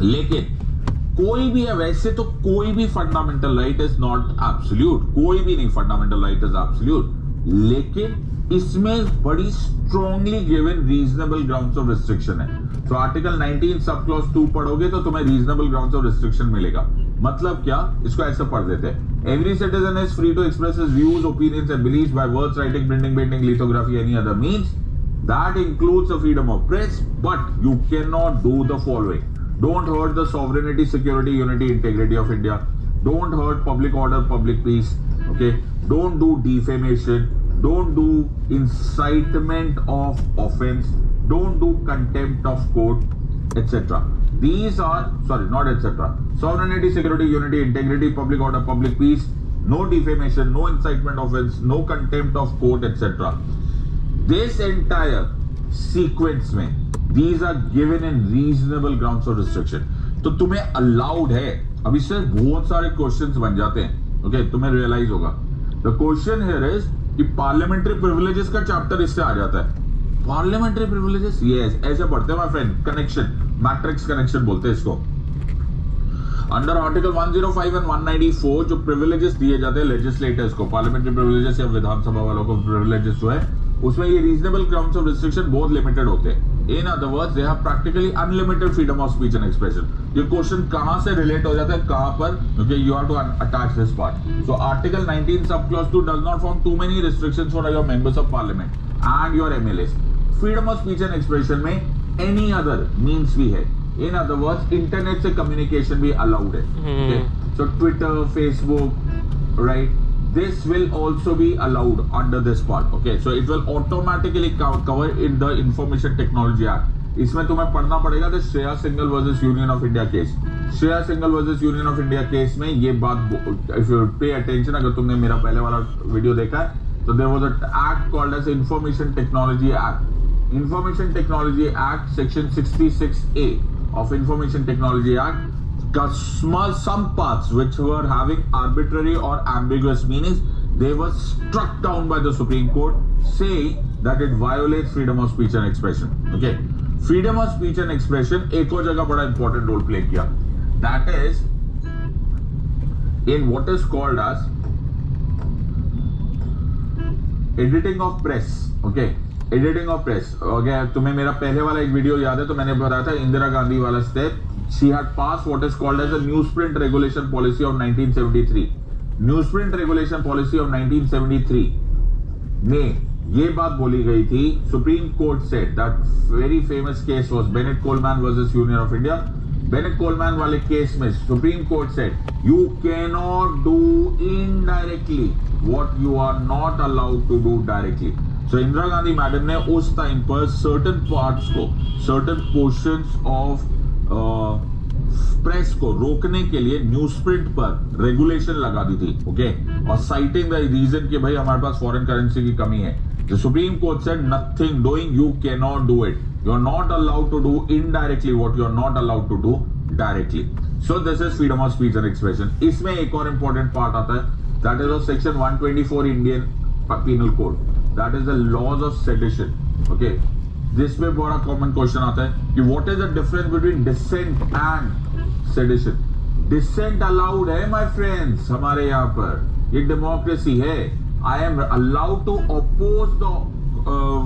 लेकिन कोई भी है, वैसे तो कोई भी fundamental right is not absolute, कोई भी नहीं फंडामेंटल राइट इज एब्सोल्यूट, लेकिन इसमें बड़ी strongly given reasonable grounds of restriction है। तो आर्टिकल 19 सब क्लॉज 2 पढ़ोगे तो तुम्हें रीजनेबल ग्राउंड्स ऑफ रिस्ट्रिक्शन मिलेगा। मतलब क्या, इसको ऐसे पढ़ देते हैं, every citizen is free to express his views, opinions and beliefs by words, writing, printing, painting, lithography, any other means. That includes the freedom of press, but you cannot do the following. Don't hurt the sovereignty, security, unity, integrity of India. Don't hurt public order, public peace. Okay. Don't do defamation. Don't do incitement of offense. Don't do contempt of court, etc. These are, sorry, not etc. Sovereignty, security, unity, integrity, public order, public peace. No defamation, no incitement of offense, no contempt of court, etc. This entire sequence में these are given in reasonable grounds of restriction. तो तुम्हें allowed है। अब इससे बहुत सारे questions बन जाते हैं। ओके, तुम्हें रियलाइज होगा। द क्वेश्चन हियर इज कि पार्लियामेंट्री प्रिविलेजेस का चैप्टर इससे आ जाता है। पार्लियामेंट्री प्रिविलेजेस, यस, ऐसे पढ़ते हैं my friend, connection, matrix connection बोलते हैं इसको। अंडर आर्टिकल 105 एंड 194 जो प्रिविलेजेस दिए जाते हैं लेजिस्लेटर्स को, पार्लियामेंट्री प्रिविलेजेस या विधानसभा वालों को प्रिविलेजेस जो है, उसमें ये रीजनेबल ग्राउंड्स ऑफ रिस्ट्रिक्शन बहुत लिमिटेड होते हैं। In other words they have practically unlimited freedom of speech and expression. ये क्वेश्चन कहां से रिलेट हो जाता है, कहां पर, क्योंकि you have to attach this part. So article 19 sub clause 2 does not form too many restrictions for your members of parliament and your MLAs. Freedom of speech and expression में any other means भी है। इन other words internet से communication भी allowed है। So Twitter, Facebook, right, this will also be allowed under this part. Okay, so it will automatically cover in the Information Technology Act. इसमें तुम्हें पढ़ना पड़ेगा the Shreya Singhal versus union of India case. Shreya Singhal versus union of India case में ये बात, if you pay attention, अगर तुमने मेरा पहले वाला वीडियो देखा है तो there was an act called as Information Technology Act. Information Technology Act section 66A of Information Technology Act, some parts which were having arbitrary or ambiguous meanings, they were struck down by the Supreme Court, saying that it violates freedom of speech and expression. Okay, freedom of speech and expression एक और जगह बड़ा important role play किया, that is in what is called as editing of press. Okay, editing of press. Okay, तुम्हें मेरा पहले वाला एक वीडियो याद है तो मैंने बताया था इंदिरा गांधी वाला step. She had passed what is called as a newsprint regulation policy of 1973. Newsprint regulation policy of 1973 में ये बात बोली गई थी, Supreme Court said that very famous case was Bennett Coleman versus Union of India. Bennett Coleman वाले case में Supreme Court said you cannot do indirectly what you are not allowed to do directly. So Indira Gandhi madam ने उस time पर certain parts को, certain portions of press को रोकने के लिए न्यूज़प्रिंट पर रेगुलेशन लगा दी थी। ओके, और साइटिंग द रीजन कि भाई हमारे पास फॉरेन करेंसी की कमी है। The Supreme Court said nothing doing, you can not do it, you are not allowed to do indirectly what you are not allowed to do directly. So this is freedom of speech and expression. इसमें एक और important part आता है, that is of section 124 Indian penal code, that is the laws of sedition. Okay, जिसमें बड़ा common question आता है कि what is the difference between dissent and sedition. Dissent allowed है माय फ्रेंड्स, हमारे यहाँ पर ये डेमोक्रेसी है। I am allowed to oppose the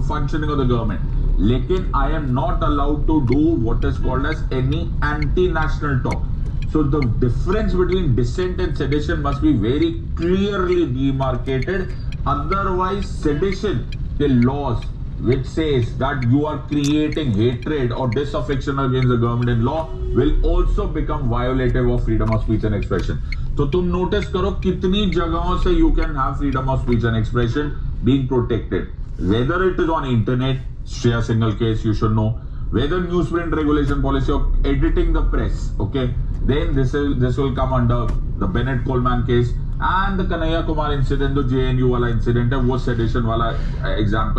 functioning of the government, लेकिन I am not allowed to do what is called as any anti national talk. So the difference between dissent and sedition must be very clearly demarcated. Otherwise, sedition, the laws which says that you are creating hatred or disaffection against the government and law will also become violative of freedom of speech and expression. तो तुम notice करो कितनी जगहों से you can have freedom of speech and expression being protected. Whether it is on internet, Shreya Singhal case you should know. Whether newsprint regulation policy of editing the press, okay, then this will come under the Bennett Coleman case and the Kanhaiya Kumar incident, जो JNU वाला incident है, वो sedition वाला example